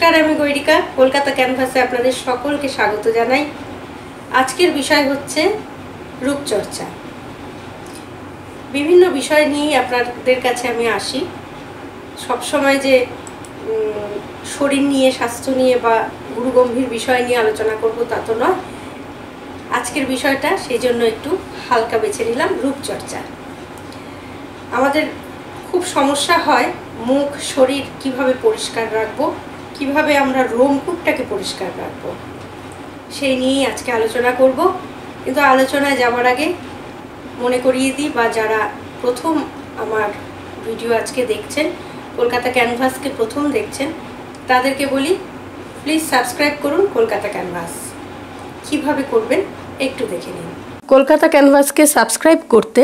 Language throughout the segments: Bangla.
नमस्कार आमी গৈরিকা কলকাতা ক্যানভাসে আপনাদের সকলকে স্বাগত জানাই। আজকের বিষয় হচ্ছে রূপচর্চা। বিভিন্ন বিষয় নিয়ে আপনাদের কাছে আমি আসি। সব সময় যে শরীর নিয়ে স্বাস্থ্য নিয়ে বা গুরুগম্ভীর বিষয় নিয়ে আলোচনা করব তা তো নয়। আজকের বিষয়টা সেই জন্য একটু হালকা বেছে নিলাম, রূপচর্চা। আমাদের খুব সমস্যা হয় মুখ শরীর কিভাবে পরিষ্কার রাখবো, কিভাবে আমরা রোমকূপটাকে পরিষ্কার রাখবো, সেই নিয়েই আজকে আলোচনা করব। কিন্তু আলোচনায় যাওয়ার আগে মনে করিয়ে দিই, বা যারা প্রথম আমার ভিডিও আজকে দেখছেন, কলকাতা ক্যানভাসকে প্রথম দেখছেন, তাদেরকে বলি প্লিজ সাবস্ক্রাইব করুন কলকাতা ক্যানভাস। কিভাবে করবেন একটু দেখে নিন। কলকাতা ক্যানভাসকে সাবস্ক্রাইব করতে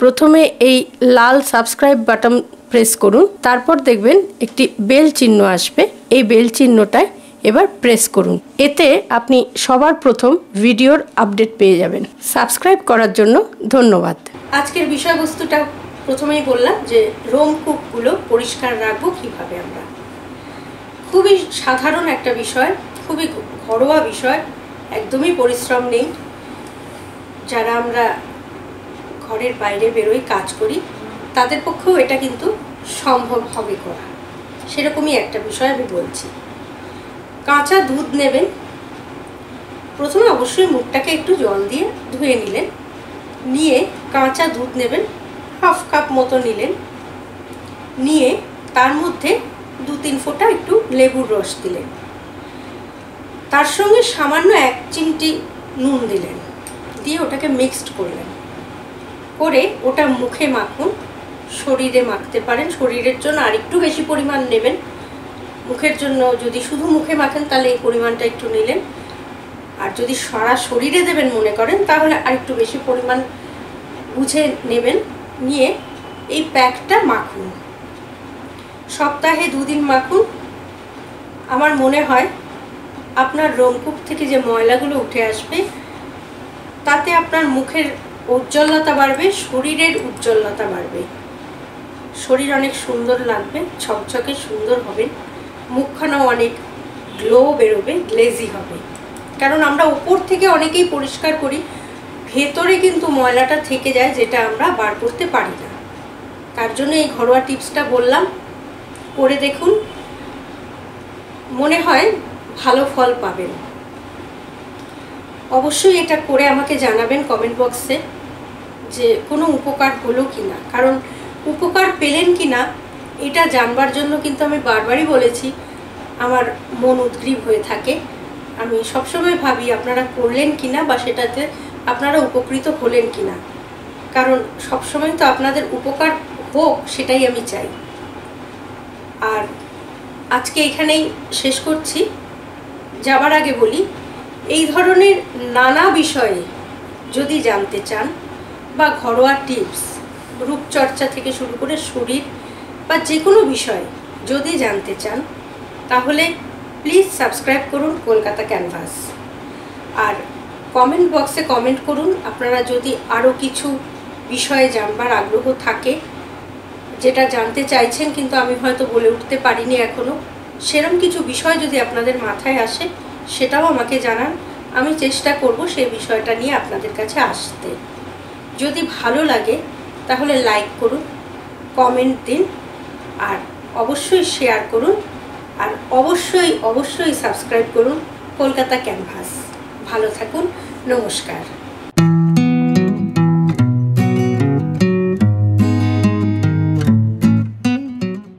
প্রথমে এই লাল সাবস্ক্রাইব বাটন প্রেস করুন, তারপর দেখবেন একটি বেল চিহ্ন আসবে। এই বেল চিহ্নটায় এবার প্রেস করুন। এতে আপনি সবার প্রথম ভিডিওর আপডেট পেয়ে যাবেন। সাবস্ক্রাইব করার জন্য ধন্যবাদ। আজকের বিষয়বস্তুটা প্রথমেই বললাম যে রোমকূপগুলো পরিষ্কার রাখবো কিভাবে আমরা। খুবই সাধারণ একটা বিষয়, খুবই ঘরোয়া বিষয়, একদমই পরিশ্রম নেই। যারা আমরা ঘরের বাইরে বেরোই, কাজ করি, তাদের পক্ষেও এটা কিন্তু সম্ভব হবে করা। সেরকমই একটা বিষয় আমি বলছি। কাঁচা দুধ নেবেন। প্রথমে অবশ্যই মুখটাকে একটু জল দিয়ে ধুয়ে নিলেন। নিয়ে কাঁচা দুধ নেবেন, হাফ কাপ মতো নিলেন। নিয়ে তার মধ্যে 2-3 ফোঁটা একটু লেবুর রস দিলেন। তার সঙ্গে সামান্য 1 চিমটি নুন দিলেন। দিয়ে ওটাকে মিক্সড করলেন। করে ওটা মুখে মাখুন। শরীরে মাখতে পারেন, শরীরের জন্য আরেকটু বেশি পরিমাণ নেবেন। মুখের জন্য যদি শুধু মুখে মাখেন তাহলে এই পরিমাণটা একটু নিলেন। আর যদি সারা শরীরে দেবেন মনে করেন তাহলে আরেকটু বেশি পরিমাণ বুঝে নেবেন। নিয়ে এই প্যাকটা মাখুন। সপ্তাহে 2 দিন মাখুন। আমার মনে হয় আপনার রোমকূপ থেকে যে ময়লাগুলো উঠে আসবে তাতে আপনার মুখের উজ্জ্বলতা বাড়বে, শরীরের উজ্জ্বলতা বাড়বে। শরীর অনেক সুন্দর লাগবে, ছকছকে সুন্দর হবে, মুখখানাও অনেক গ্লো বেরোবে, গ্লেজি হবে। কারণ আমরা উপর থেকে অনেকেই পরিষ্কার করি, ভেতরে কিন্তু ময়লাটা থেকে যায়, যেটা আমরা বার করতে পারি না। তার জন্য এই ঘরোয়া টিপসটা বললাম, করে দেখুন। মনে হয় ভালো ফল পাবেন। অবশ্যই এটা করে আমাকে জানাবেন কমেন্ট বক্সে যে কোনো উপকার হলো কিনা। কারণ উপকার পেলেন কিনা এটা জানবার জন্য কিন্তু আমি বারবারই বলেছি, আমার মন উদ্গ্রীব হয়ে থাকে। আমি সবসময় ভাবি আপনারা করলেন কিনা বা সেটাতে আপনারা উপকৃত হলেন কিনা। কারণ সবসময় তো আপনাদের উপকার হোক সেটাই আমি চাই। আর আজকে এখানেই শেষ করছি। যাবার আগে বলি, এই ধরনের নানা বিষয়ে যদি জানতে চান বা ঘরোয়া টিপস, রূপচর্চা থেকে শুরু করে শরীর বা যে কোনো বিষয় যদি জানতে চান তাহলে প্লিজ সাবস্ক্রাইব করুন কলকাতা ক্যানভাস। আর কমেন্ট বক্সে কমেন্ট করুন আপনারা যদি আরও কিছু বিষয়ে জানবার আগ্রহ থাকে, যেটা জানতে চাইছেন কিন্তু আমি হয়তো বলে উঠতে পারিনি এখনও, সেরকম কিছু বিষয় যদি আপনাদের মাথায় আসে সেটাও আমাকে জানান। আমি চেষ্টা করব সেই বিষয়টা নিয়ে আপনাদের কাছে আসতে। যদি ভালো লাগে তাহলে লাইক করুন, কমেন্ট দিন, আর অবশ্যই শেয়ার করুন, আর অবশ্যই সাবস্ক্রাইব করুন কলকাতা ক্যানভাস। ভালো থাকুন, নমস্কার।